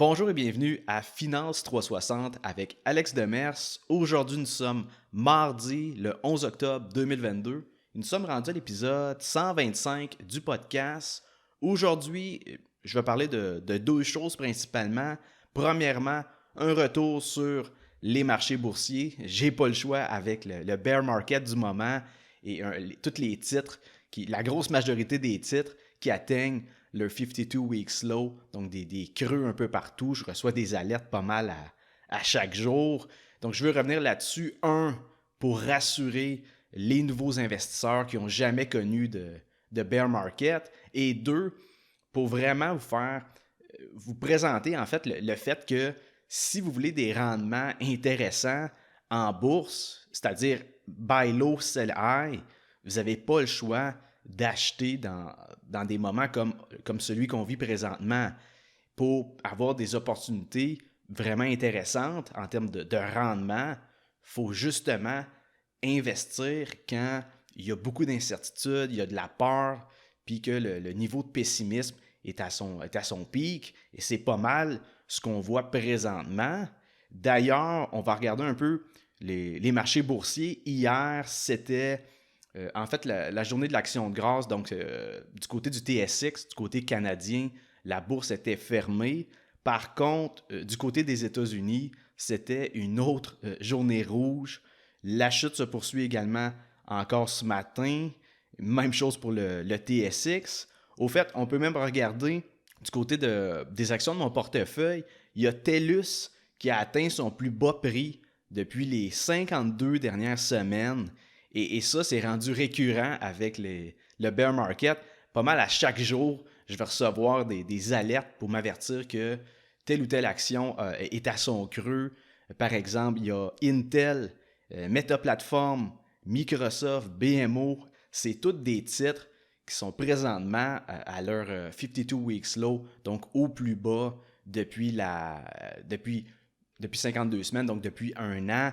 Bonjour et bienvenue à Finance 360 avec Alex Demers. Aujourd'hui, nous sommes mardi, le 11 octobre 2022. Nous sommes rendus à l'épisode 125 du podcast. Aujourd'hui, je vais parler de deux choses principalement. Premièrement, un retour sur les marchés boursiers. J'ai pas le choix avec le bear market du moment et tous les titres, la grosse majorité des titres qui atteignent le 52-week low, donc des creux un peu partout. Je reçois des alertes pas mal à chaque jour. Donc, je veux revenir là-dessus. Un, pour rassurer les nouveaux investisseurs qui n'ont jamais connu de bear market. Et deux, pour vraiment vous présenter en fait le fait que si vous voulez des rendements intéressants en bourse, c'est-à-dire buy low, sell high, vous n'avez pas le choix d'acheter dans des moments comme celui qu'on vit présentement pour avoir des opportunités vraiment intéressantes en termes de rendement. Il faut justement investir quand il y a beaucoup d'incertitudes, il y a de la peur, puis que le niveau de pessimisme est à son pic. Et c'est pas mal ce qu'on voit présentement. D'ailleurs, on va regarder un peu les marchés boursiers. Hier, c'était en fait la journée de l'action de grâce. Donc, du côté du TSX, du côté canadien, la bourse était fermée. Par contre, du côté des États-Unis, c'était une autre journée rouge. La chute se poursuit également encore ce matin. Même chose pour le TSX. Au fait, on peut même regarder du côté des actions de mon portefeuille. Il y a TELUS qui a atteint son plus bas prix depuis les 52 dernières semaines. Et ça, c'est rendu récurrent avec le bear market. Pas mal à chaque jour, je vais recevoir des alertes pour m'avertir que telle ou telle action est à son creux. Par exemple, il y a Intel, Meta Platforms, Microsoft, BMO. C'est tous des titres qui sont présentement à leur 52 weeks low, donc au plus bas depuis 52 semaines, donc depuis un an.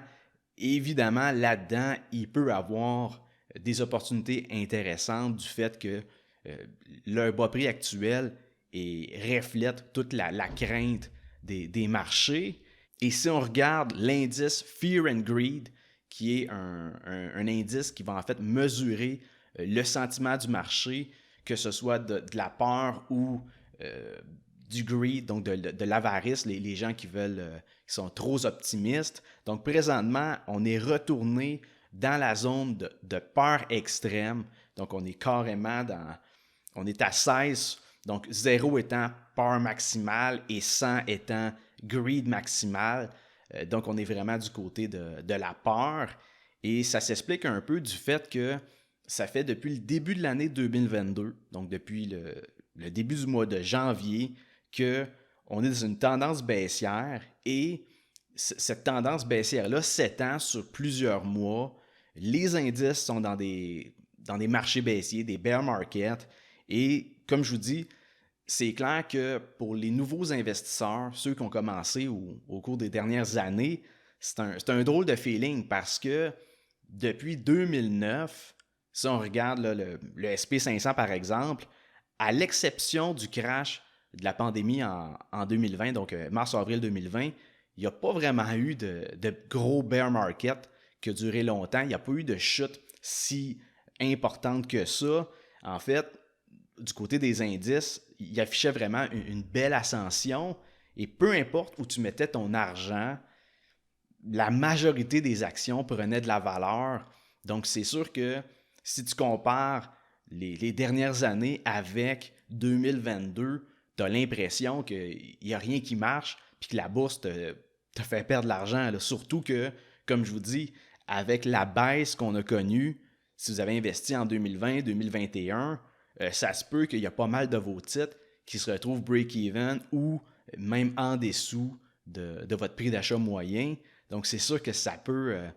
Évidemment, là-dedans, il peut y avoir des opportunités intéressantes du fait que leur bas prix actuel reflète toute la crainte des marchés. Et si on regarde l'indice Fear and Greed, qui est un indice qui va en fait mesurer le sentiment du marché, que ce soit de la peur ou du greed, donc de l'avarice, les gens qui sont trop optimistes. Donc présentement, on est retourné dans la zone de peur extrême. Donc on est carrément on est à 16, donc 0 étant peur maximale et 100 étant greed maximal. Donc on est vraiment du côté de la peur. Et ça s'explique un peu du fait que ça fait depuis le début de l'année 2022, donc depuis le début du mois de janvier, qu'on est dans une tendance baissière et cette tendance baissière-là s'étend sur plusieurs mois. Les indices sont dans des marchés baissiers, des bear markets. Et comme je vous dis, c'est clair que pour les nouveaux investisseurs, ceux qui ont commencé au cours des dernières années, c'est un drôle de feeling parce que depuis 2009, si on regarde là, le SP500 par exemple, à l'exception du crash de la pandémie en 2020, donc mars-avril 2020, il n'y a pas vraiment eu de gros bear market qui a duré longtemps. Il n'y a pas eu de chute si importante que ça. En fait, du côté des indices, il affichait vraiment une belle ascension. Et peu importe où tu mettais ton argent, la majorité des actions prenaient de la valeur. Donc, c'est sûr que si tu compares les dernières années avec 2022, tu as l'impression qu'il n'y a rien qui marche puis que la bourse te fait perdre de l'argent. Là. Surtout que, comme je vous dis, avec la baisse qu'on a connue, si vous avez investi en 2020, 2021, ça se peut qu'il y a pas mal de vos titres qui se retrouvent break-even ou même en dessous de votre prix d'achat moyen. Donc, c'est sûr que ça peut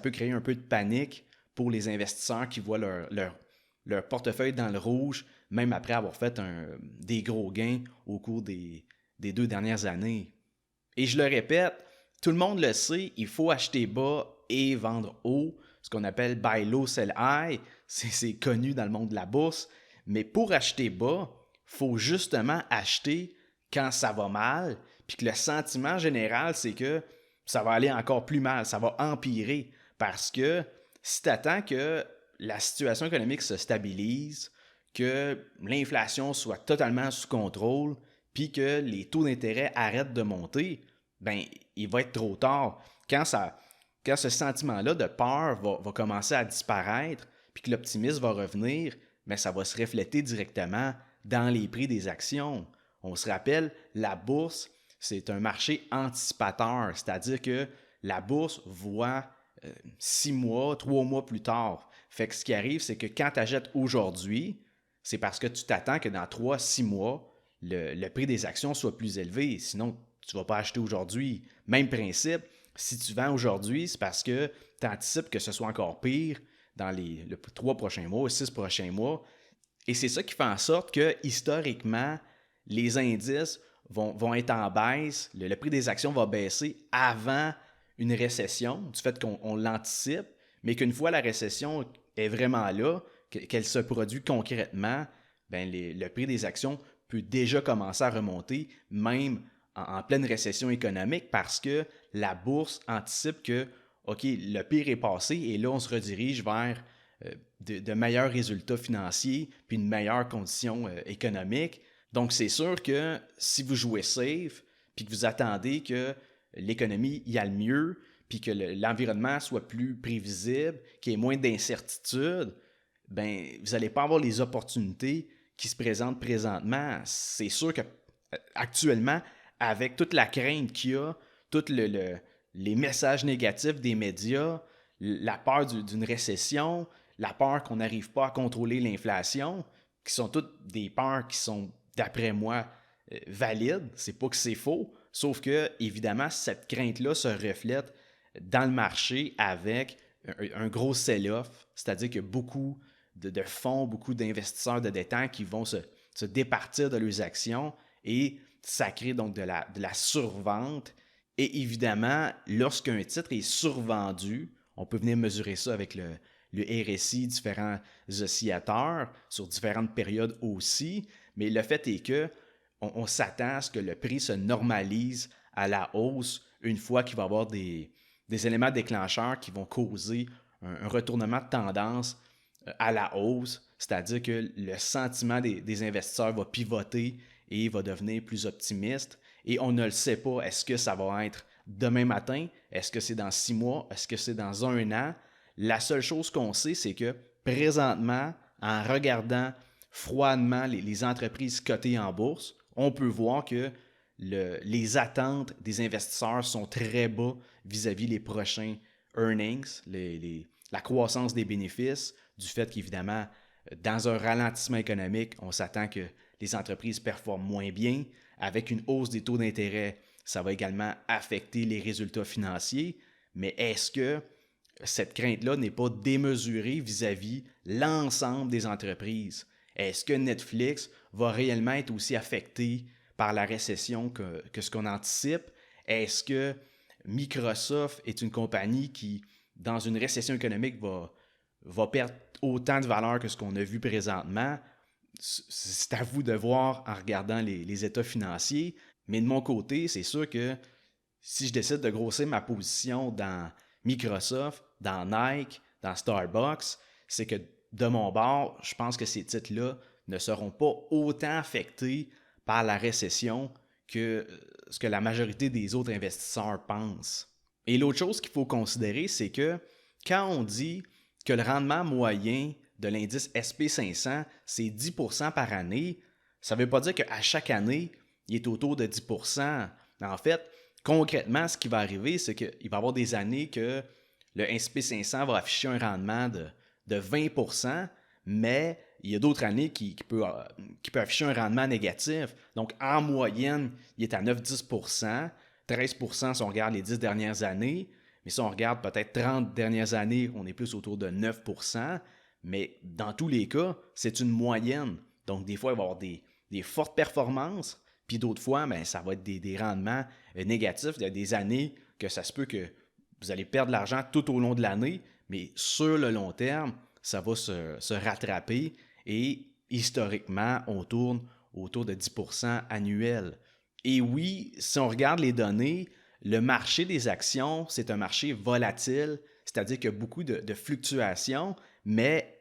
créer un peu de panique pour les investisseurs qui voient leur portefeuille dans le rouge, même après avoir fait des gros gains au cours des 2 dernières années. Et je le répète, tout le monde le sait, il faut acheter bas et vendre haut, ce qu'on appelle buy low, sell high. C'est connu dans le monde de la bourse. Mais pour acheter bas, il faut justement acheter quand ça va mal, puis que le sentiment général, c'est que ça va aller encore plus mal, ça va empirer, parce que si tu attends que la situation économique se stabilise, que l'inflation soit totalement sous contrôle, puis que les taux d'intérêt arrêtent de monter, ben il va être trop tard. Quand ce sentiment-là de peur va commencer à disparaître, puis que l'optimisme va revenir, ben ça va se refléter directement dans les prix des actions. On se rappelle, la bourse, c'est un marché anticipateur, c'est-à-dire que la bourse voit 6 mois, 3 mois plus tard. Fait que ce qui arrive, c'est que quand tu achètes aujourd'hui, c'est parce que tu t'attends que dans 3, 6 mois, le prix des actions soit plus élevé. Sinon, tu ne vas pas acheter aujourd'hui. Même principe, si tu vends aujourd'hui, c'est parce que tu anticipes que ce soit encore pire dans les 3 prochains mois, 6 prochains mois. Et c'est ça qui fait en sorte que, historiquement, les indices vont être en baisse, le prix des actions va baisser avant une récession, du fait qu'on l'anticipe, mais qu'une fois la récession est vraiment là, qu'elle se produit concrètement, ben le prix des actions peut déjà commencer à remonter, même en pleine récession économique, parce que la bourse anticipe que, OK, le pire est passé et là, on se redirige vers de meilleurs résultats financiers puis une meilleure condition économique. Donc, c'est sûr que si vous jouez safe puis que vous attendez que l'économie y aille mieux puis que l'environnement soit plus prévisible, qu'il y ait moins d'incertitudes, ben vous n'allez pas avoir les opportunités qui se présentent présentement. C'est sûr que actuellement, avec toute la crainte qu'il y a, tous les messages négatifs des médias, la peur d'une récession, la peur qu'on n'arrive pas à contrôler l'inflation, qui sont toutes des peurs qui sont, d'après moi, valides. C'est pas que c'est faux, sauf que, évidemment, cette crainte-là se reflète dans le marché avec un gros sell-off, c'est-à-dire que beaucoup de fonds, beaucoup d'investisseurs de détente qui vont se départir de leurs actions et ça crée donc de la survente. Et évidemment, lorsqu'un titre est survendu, on peut venir mesurer ça avec le RSI, différents oscillateurs sur différentes périodes aussi, mais le fait est que on s'attend à ce que le prix se normalise à la hausse une fois qu'il va y avoir des éléments déclencheurs qui vont causer un retournement de tendance à la hausse, c'est-à-dire que le sentiment des investisseurs va pivoter et va devenir plus optimiste. Et on ne le sait pas, est-ce que ça va être demain matin? Est-ce que c'est dans 6 mois? Est-ce que c'est dans un an? La seule chose qu'on sait, c'est que présentement, en regardant froidement les entreprises cotées en bourse, on peut voir que les attentes des investisseurs sont très bas vis-à-vis les prochains earnings, la croissance des bénéfices, du fait qu'évidemment, dans un ralentissement économique, on s'attend que les entreprises performent moins bien. Avec une hausse des taux d'intérêt, ça va également affecter les résultats financiers. Mais est-ce que cette crainte-là n'est pas démesurée vis-à-vis l'ensemble des entreprises? Est-ce que Netflix va réellement être aussi affecté par la récession que ce qu'on anticipe? Est-ce que Microsoft est une compagnie qui, dans une récession économique, va perdre autant de valeur que ce qu'on a vu présentement? C'est à vous de voir en regardant les états financiers. Mais de mon côté, c'est sûr que si je décide de grossir ma position dans Microsoft, dans Nike, dans Starbucks, c'est que de mon bord, je pense que ces titres-là ne seront pas autant affectés par la récession que ce que la majorité des autres investisseurs pensent. Et l'autre chose qu'il faut considérer, c'est que quand on dit que le rendement moyen de l'indice SP500, c'est 10% par année, ça ne veut pas dire qu'à chaque année, il est autour de 10%. En fait, concrètement, ce qui va arriver, c'est qu'il va y avoir des années que le SP500 va afficher un rendement de 20%, mais il y a d'autres années qui peut afficher un rendement négatif. Donc, en moyenne, il est à 9-10%, 13% si on regarde les 10 dernières années, mais si on regarde peut-être 30 dernières années, on est plus autour de 9%, mais dans tous les cas, c'est une moyenne. Donc, des fois, il va y avoir des fortes performances, puis d'autres fois, ben, ça va être des rendements négatifs. Il y a des années que ça se peut que vous allez perdre de l'argent tout au long de l'année, mais sur le long terme, ça va se rattraper et historiquement, on tourne autour de 10% annuel. Et oui, si on regarde les données, le marché des actions, c'est un marché volatile, c'est-à-dire qu'il y a beaucoup de fluctuations, mais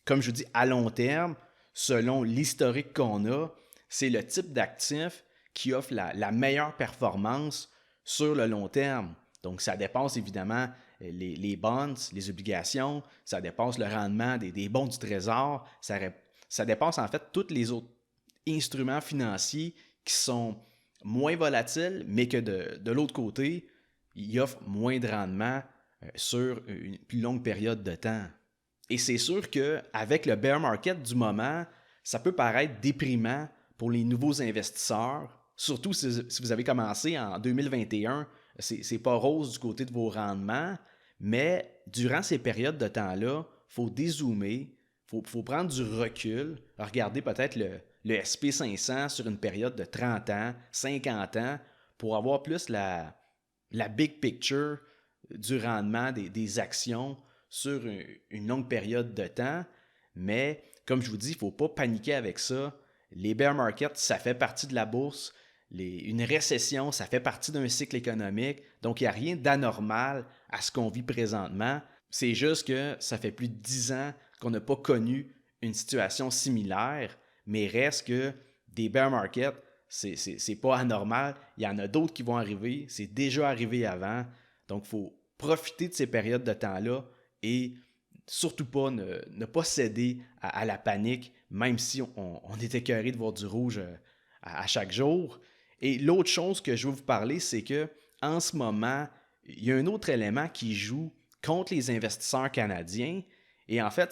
comme je vous dis, à long terme, selon l'historique qu'on a, c'est le type d'actif qui offre la meilleure performance sur le long terme. Donc, ça dépasse évidemment les bonds, les obligations, ça dépasse le rendement des bons du trésor, ça dépasse en fait tous les autres instruments financiers qui sont moins volatiles, mais que de l'autre côté, ils offrent moins de rendement sur une plus longue période de temps. Et c'est sûr qu'avec le bear market du moment, ça peut paraître déprimant pour les nouveaux investisseurs, surtout si vous avez commencé en 2021, c'est pas rose du côté de vos rendements, mais durant ces périodes de temps-là, il faut dézoomer, faut prendre du recul, regarder peut-être le SP500 sur une période de 30 ans, 50 ans, pour avoir plus la big picture du rendement des actions sur une longue période de temps. Mais comme je vous dis, il ne faut pas paniquer avec ça. Les bear markets, ça fait partie de la bourse. Une récession, ça fait partie d'un cycle économique. Donc, il n'y a rien d'anormal à ce qu'on vit présentement. C'est juste que ça fait plus de 10 ans qu'on n'a pas connu une situation similaire, mais reste que des bear markets, c'est pas anormal. Il y en a d'autres qui vont arriver. C'est déjà arrivé avant. Donc, il faut profiter de ces périodes de temps-là et surtout pas ne pas céder à la panique, même si on est écœuré de voir du rouge à chaque jour. Et l'autre chose que je veux vous parler, c'est que en ce moment, il y a un autre élément qui joue contre les investisseurs canadiens. Et en fait,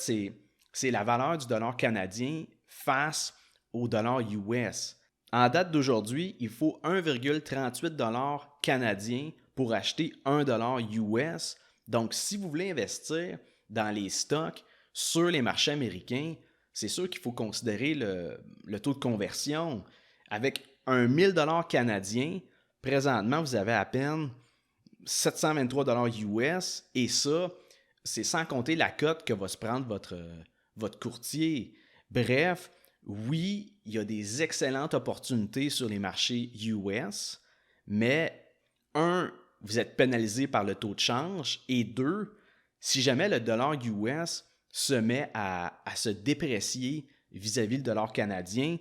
c'est la valeur du dollar canadien face au dollar US. En date d'aujourd'hui, il faut 1,38 $ canadien pour acheter 1 dollar US. Donc, si vous voulez investir dans les stocks sur les marchés américains, c'est sûr qu'il faut considérer le taux de conversion. Avec 1000 $ canadiens, présentement, vous avez à peine 723 $ US et ça, c'est sans compter la cote que va se prendre votre courtier. Bref, oui, il y a des excellentes opportunités sur les marchés US, mais vous êtes pénalisé par le taux de change et deux, si jamais le dollar US se met à se déprécier vis-à-vis le dollar canadien,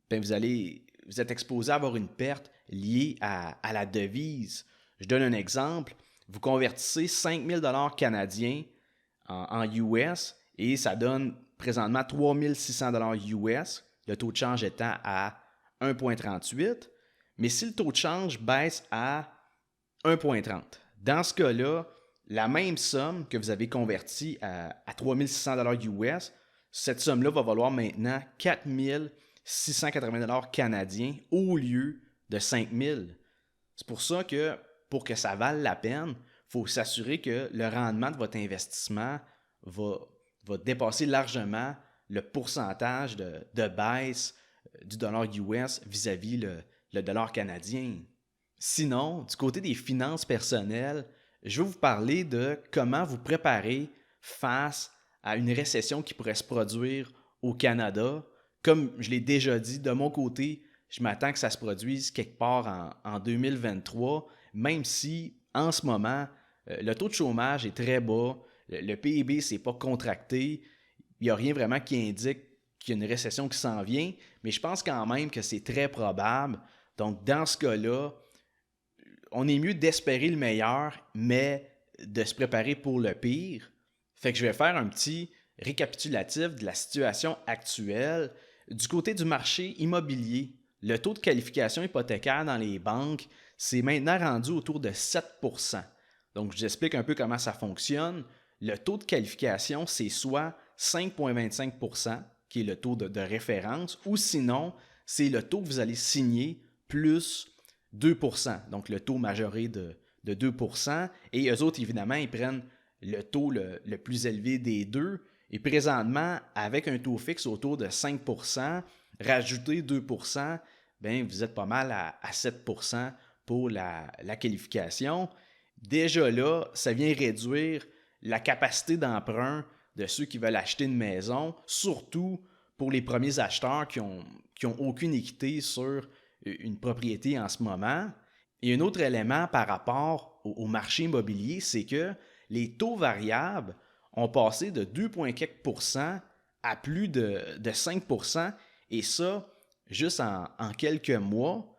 bien vous êtes exposé à avoir une perte liée à la devise. Je donne un exemple. Vous convertissez 5000 $ canadiens en US et ça donne présentement 3600 $ US, le taux de change étant à 1,38. Mais si le taux de change baisse à 1,30, dans ce cas-là, la même somme que vous avez convertie à 3600 $ US, cette somme-là va valoir maintenant 4680 $ canadiens au lieu de 5000. C'est pour ça que pour que ça vaille la peine, il faut s'assurer que le rendement de votre investissement va dépasser largement le pourcentage de baisse du dollar US vis-à-vis le dollar canadien. Sinon, du côté des finances personnelles, je vais vous parler de comment vous préparer face à une récession qui pourrait se produire au Canada. Comme je l'ai déjà dit, de mon côté, je m'attends que ça se produise quelque part en 2023, même si en ce moment, le taux de chômage est très bas, le PIB ne s'est pas contracté, il n'y a rien vraiment qui indique qu'il y a une récession qui s'en vient, mais je pense quand même que c'est très probable. Donc, dans ce cas-là, on est mieux d'espérer le meilleur, mais de se préparer pour le pire. Fait que je vais faire un petit récapitulatif de la situation actuelle. Du côté du marché immobilier, le taux de qualification hypothécaire dans les banques, c'est maintenant rendu autour de 7%. Donc, je vous explique un peu comment ça fonctionne. Le taux de qualification, c'est soit 5,25%, qui est le taux de référence, ou sinon, c'est le taux que vous allez signer plus 2%, donc le taux majoré de 2%. Et eux autres, évidemment, ils prennent le taux le plus élevé des deux. Et présentement, avec un taux fixe autour de 5%, rajouter 2%, bien, vous êtes pas mal à 7% pour la qualification. Déjà là, ça vient réduire la capacité d'emprunt de ceux qui veulent acheter une maison, surtout pour les premiers acheteurs qui ont aucune équité sur une propriété en ce moment. Et un autre élément par rapport au marché immobilier, c'est que les taux variables ont passé de 2,4% à plus de 5%, et ça, juste en quelques mois.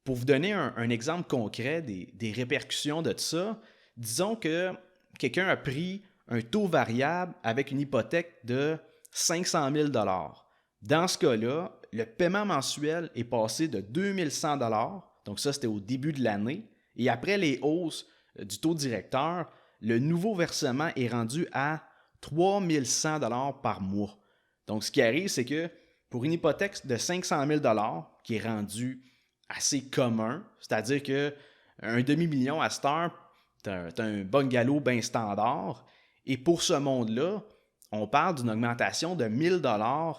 Pour vous donner un exemple concret des répercussions de ça, disons que quelqu'un a pris un taux variable avec une hypothèque de 500 000 $. Dans ce cas-là, le paiement mensuel est passé de 2100 $, donc ça c'était au début de l'année, et après les hausses du taux directeur, le nouveau versement est rendu à 3100 $ par mois. Donc ce qui arrive, c'est que pour une hypothèque de 500 000 $ qui est rendue assez commun, c'est-à-dire qu'un demi-million à cette heure, t'as un bungalow bien standard, et pour ce monde-là, on parle d'une augmentation de 1000 $,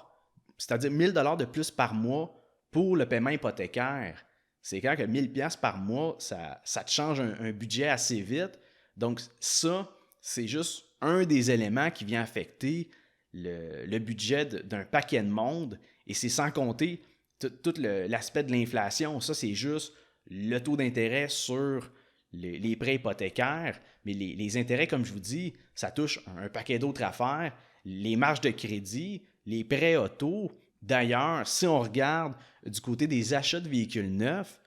c'est-à-dire 1000 $ de plus par mois pour le paiement hypothécaire. C'est clair que 1000 $ par mois, ça te change un budget assez vite. Donc ça, c'est juste un des éléments qui vient affecter le budget d'un paquet de monde, et c'est sans compter tout l'aspect de l'inflation. Ça, c'est juste le taux d'intérêt sur les prêts hypothécaires, mais les intérêts, comme je vous dis, ça touche un paquet d'autres affaires, les marges de crédit, les prêts auto. D'ailleurs, si on regarde du côté des achats de véhicules neufs,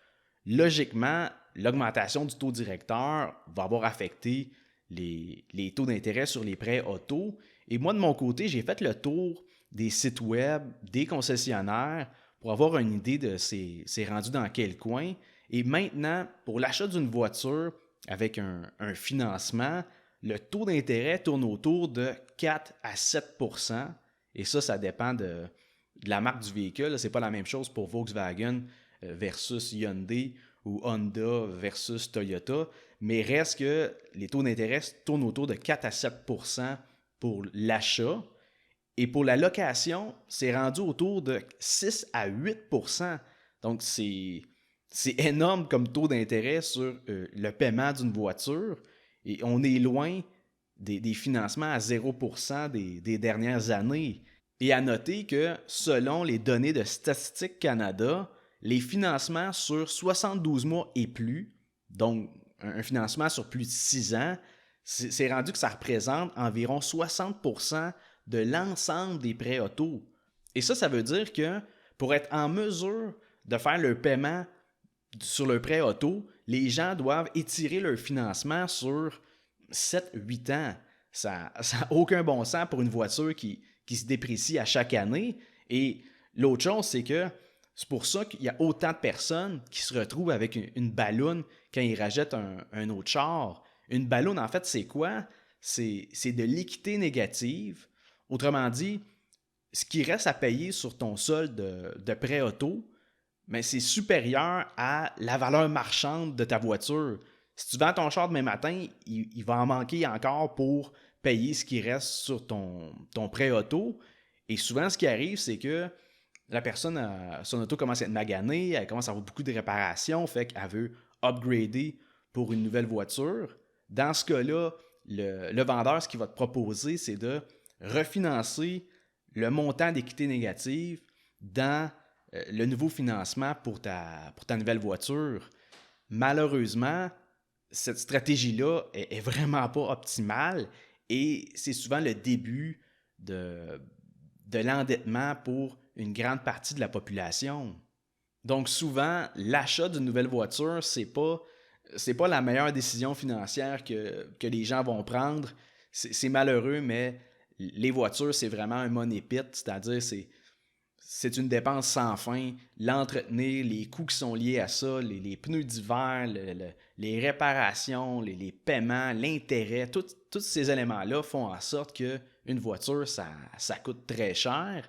logiquement, l'augmentation du taux directeur va avoir affecté les taux d'intérêt sur les prêts auto. Et moi, de mon côté, j'ai fait le tour des sites web, des concessionnaires, pour avoir une idée de c'est rendu dans quel coin. Et maintenant, pour l'achat d'une voiture avec un financement, le taux d'intérêt tourne autour de 4 à 7%. Et ça dépend de la marque du véhicule. Ce n'est pas la même chose pour Volkswagen versus Hyundai ou Honda versus Toyota. Mais reste que les taux d'intérêt tournent autour de 4 à 7% pour l'achat. Et pour la location, c'est rendu autour de 6 à 8%. Donc, c'est énorme comme taux d'intérêt sur le paiement d'une voiture. Et on est loin des financements à 0% des dernières années. Et à noter que, selon les données de Statistique Canada, les financements sur 72 mois et plus, donc un financement sur plus de 6 ans, c'est rendu que ça représente environ 60% de l'ensemble des prêts auto. Et ça veut dire que pour être en mesure de faire le paiement sur le prêt auto, les gens doivent étirer leur financement sur 7-8 ans. Ça n'a aucun bon sens pour une voiture qui se déprécie à chaque année. Et l'autre chose, c'est que c'est pour ça qu'il y a autant de personnes qui se retrouvent avec une balloune quand ils rachètent un autre char. Une balloune, en fait, c'est quoi? C'est de l'équité négative. Autrement dit, ce qui reste à payer sur ton solde de prêt auto, mais c'est supérieur à la valeur marchande de ta voiture. Si tu vends ton char demain matin, il va en manquer encore pour payer ce qui reste sur ton prêt auto. Et souvent, ce qui arrive, c'est que la personne, son auto commence à être maganée, elle commence à avoir beaucoup de réparations, fait qu'elle veut upgrader pour une nouvelle voiture. Dans ce cas-là, le vendeur, ce qu'il va te proposer, c'est de refinancer le montant d'équité négative dans le nouveau financement pour ta nouvelle voiture. Malheureusement, cette stratégie-là est vraiment pas optimale, et c'est souvent le début de l'endettement pour une grande partie de la population. Donc souvent, l'achat d'une nouvelle voiture, c'est pas la meilleure décision financière que les gens vont prendre. C'est malheureux, mais les voitures, c'est vraiment un money pit, c'est-à-dire c'est une dépense sans fin. L'entretenir, les coûts qui sont liés à ça, les pneus d'hiver, les réparations, les paiements, l'intérêt, tous ces éléments-là font en sorte qu'une voiture, ça coûte très cher.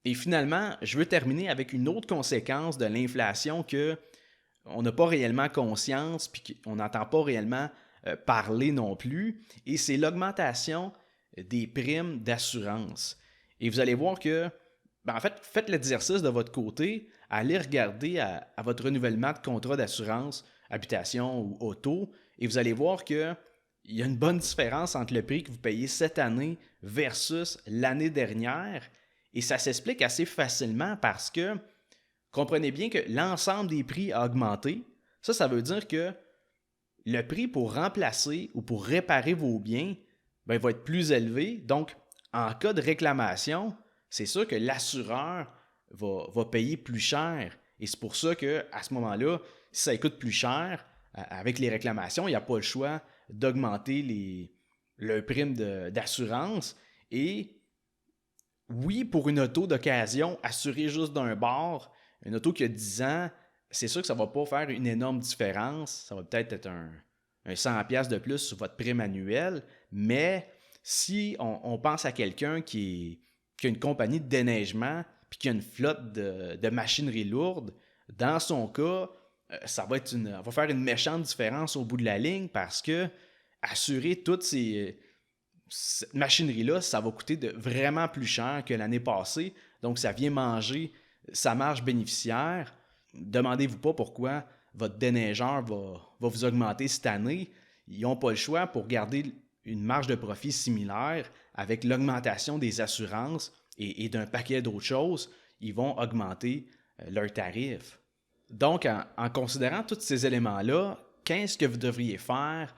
Et finalement, je veux terminer avec une autre conséquence de l'inflation qu'on n'a pas réellement conscience puis qu'on n'entend pas réellement parler non plus, et c'est l'augmentation des primes d'assurance. Et vous allez voir que, en fait, faites l'exercice de votre côté, allez regarder à votre renouvellement de contrat d'assurance, habitation ou auto, et vous allez voir qu'il y a une bonne différence entre le prix que vous payez cette année versus l'année dernière. Et ça s'explique assez facilement parce que comprenez bien que l'ensemble des prix a augmenté. Ça veut dire que le prix pour remplacer ou pour réparer vos biens va être plus élevé. Donc, en cas de réclamation, c'est sûr que l'assureur va payer plus cher. Et c'est pour ça qu'à ce moment-là, si ça coûte plus cher, avec les réclamations, il n'y a pas le choix d'augmenter le prime d'assurance. Et oui, pour une auto d'occasion, assurée juste d'un bord, une auto qui a 10 ans, c'est sûr que ça ne va pas faire une énorme différence. Ça va peut-être être un 100$ de plus sur votre prime annuelle. Mais si on pense à quelqu'un qui a une compagnie de déneigement puis qui a une flotte de machinerie lourde, dans son cas, ça va faire une méchante différence au bout de la ligne parce que assurer cette machinerie-là, ça va coûter vraiment plus cher que l'année passée. Donc, ça vient manger sa marge bénéficiaire. Demandez-vous pas pourquoi votre déneigeur va vous augmenter cette année. Ils n'ont pas le choix pour garder une marge de profit similaire avec l'augmentation des assurances et d'un paquet d'autres choses. Ils vont augmenter leurs tarifs. Donc, en considérant tous ces éléments-là, qu'est-ce que vous devriez faire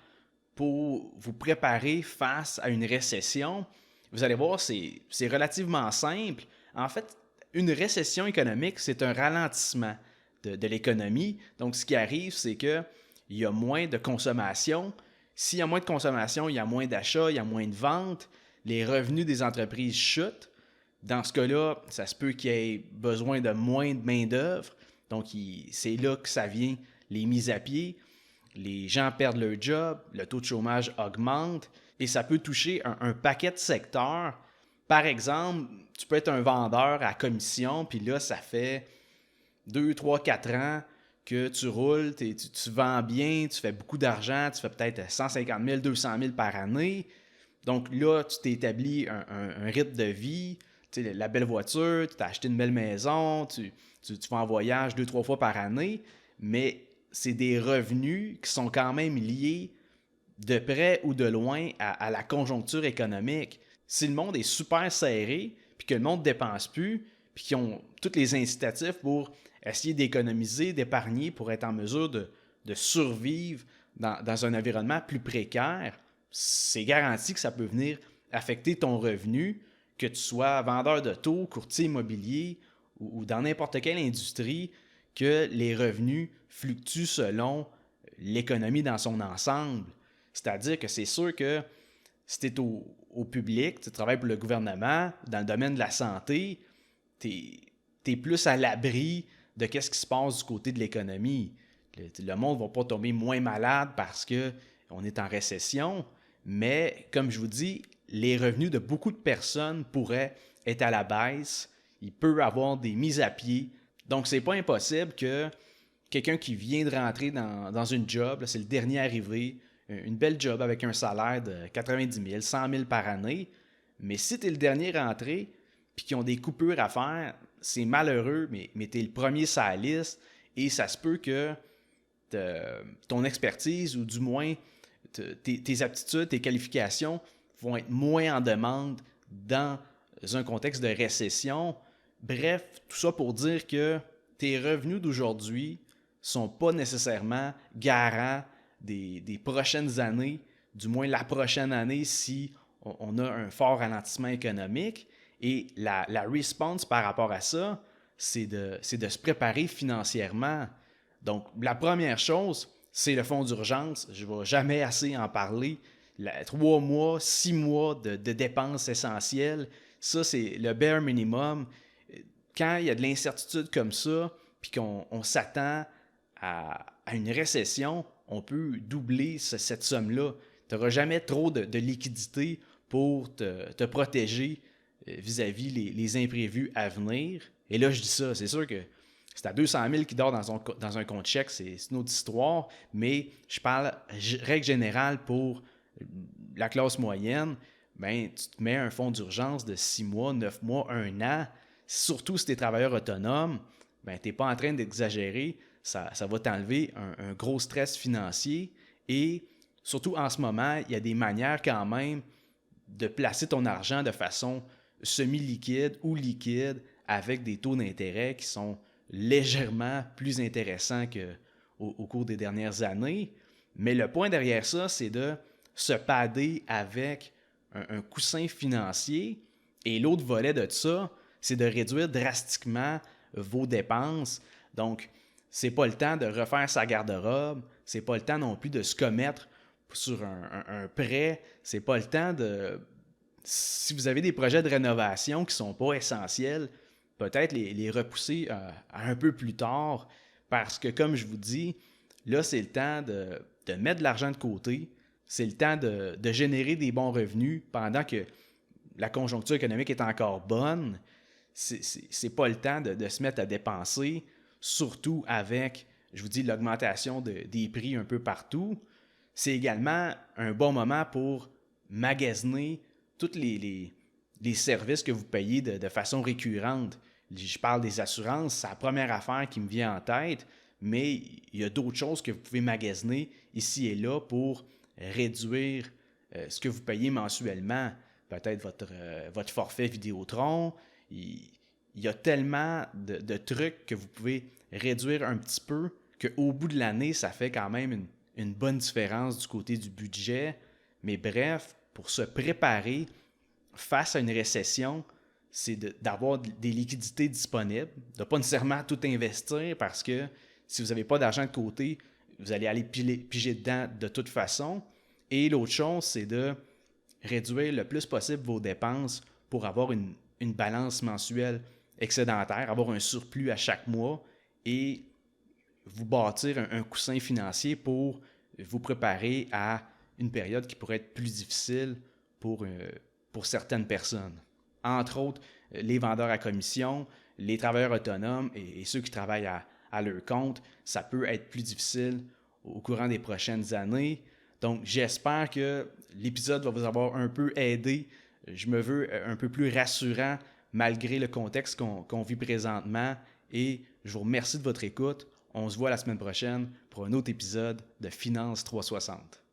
pour vous préparer face à une récession? Vous allez voir, c'est relativement simple. En fait, une récession économique, c'est un ralentissement de l'économie. Donc, ce qui arrive, c'est qu'il y a moins de consommation. S'il y a moins de consommation, il y a moins d'achats, il y a moins de ventes. Les revenus des entreprises chutent. Dans ce cas-là, ça se peut qu'il y ait besoin de moins de main-d'œuvre. Donc, c'est là que ça vient, les mises à pied. Les gens perdent leur job, le taux de chômage augmente et ça peut toucher un paquet de secteurs. Par exemple, tu peux être un vendeur à commission, puis là, ça fait 2, 3, 4 ans que tu roules, tu vends bien, tu fais beaucoup d'argent, tu fais peut-être 150 000, 200 000 par année. Donc là, tu t'es établi un rythme de vie, tu sais, la belle voiture, tu t'as acheté une belle maison, tu vas en voyage 2, 3 fois par année, mais c'est des revenus qui sont quand même liés de près ou de loin à la conjoncture économique. Si le monde est super serré, puis que le monde ne dépense plus, puis qu'ils ont tous les incitatifs pour essayer d'économiser, d'épargner pour être en mesure de survivre dans un environnement plus précaire, c'est garanti que ça peut venir affecter ton revenu, que tu sois vendeur d'auto, courtier immobilier ou dans n'importe quelle industrie, que les revenus fluctuent selon l'économie dans son ensemble. C'est-à-dire que c'est sûr que si tu es au public, tu travailles pour le gouvernement, dans le domaine de la santé, tu es plus à l'abri de ce qui se passe du côté de l'économie. Le monde ne va pas tomber moins malade parce qu'on est en récession, mais comme je vous dis, les revenus de beaucoup de personnes pourraient être à la baisse. Il peut y avoir des mises à pied. Donc, c'est pas impossible que quelqu'un qui vient de rentrer dans une job, là, c'est le dernier arrivé, une belle job avec un salaire de 90 000, 100 000 par année, mais si tu es le dernier rentré puis qu'ils ont des coupures à faire, c'est malheureux, mais tu es le premier sur la liste et ça se peut que ton expertise ou du moins tes aptitudes, tes qualifications vont être moins en demande dans un contexte de récession. Bref, tout ça pour dire que tes revenus d'aujourd'hui ne sont pas nécessairement garants des prochaines années, du moins la prochaine année si on a un fort ralentissement économique. Et la response par rapport à ça, c'est de se préparer financièrement. Donc, la première chose, c'est le fonds d'urgence. Je ne vais jamais assez en parler. 3 mois, 6 mois de dépenses essentielles, ça, c'est le bare minimum. Quand il y a de l'incertitude comme ça, puis qu'on s'attend à une récession, on peut doubler cette somme-là. Tu n'auras jamais trop de liquidité pour te protéger vis-à-vis les imprévus à venir. Et là, je dis ça, c'est sûr que c'est à 200 000 qui dort dans un compte chèque, c'est une autre histoire, mais je parle règle générale pour la classe moyenne, ben, tu te mets un fonds d'urgence de 6 mois, 9 mois, 1 an. Surtout si tu es travailleur autonome, ben, tu n'es pas en train d'exagérer. Ça va t'enlever un gros stress financier. Et surtout en ce moment, il y a des manières quand même de placer ton argent de façon semi-liquide ou liquide avec des taux d'intérêt qui sont légèrement plus intéressant qu'au cours des dernières années. Mais le point derrière ça, c'est de se padder avec un coussin financier. Et l'autre volet de ça, c'est de réduire drastiquement vos dépenses. Donc, c'est pas le temps de refaire sa garde-robe, c'est pas le temps non plus de se commettre sur un prêt, c'est pas le temps de... Si vous avez des projets de rénovation qui sont pas essentiels, peut-être les repousser à un peu plus tard, parce que comme je vous dis, là, c'est le temps de mettre de l'argent de côté, c'est le temps de générer des bons revenus pendant que la conjoncture économique est encore bonne. C'est pas le temps de se mettre à dépenser, surtout avec, je vous dis, l'augmentation des prix un peu partout. C'est également un bon moment pour magasiner tous les services que vous payez de façon récurrente. Je parle des assurances, c'est la première affaire qui me vient en tête, mais il y a d'autres choses que vous pouvez magasiner ici et là pour réduire ce que vous payez mensuellement. Peut-être votre forfait Vidéotron. Il y a tellement de trucs que vous pouvez réduire un petit peu qu'au bout de l'année, ça fait quand même une bonne différence du côté du budget. Mais bref, pour se préparer face à une récession, c'est d'avoir des liquidités disponibles, de ne pas nécessairement tout investir parce que si vous n'avez pas d'argent de côté, vous allez aller piger dedans de toute façon. Et l'autre chose, c'est de réduire le plus possible vos dépenses pour avoir une balance mensuelle excédentaire, avoir un surplus à chaque mois et vous bâtir un coussin financier pour vous préparer à une période qui pourrait être plus difficile pour certaines personnes. Entre autres, les vendeurs à commission, les travailleurs autonomes et ceux qui travaillent à leur compte, ça peut être plus difficile au courant des prochaines années. Donc, j'espère que l'épisode va vous avoir un peu aidé. Je me veux un peu plus rassurant malgré le contexte qu'on vit présentement et je vous remercie de votre écoute. On se voit la semaine prochaine pour un autre épisode de Finance 360.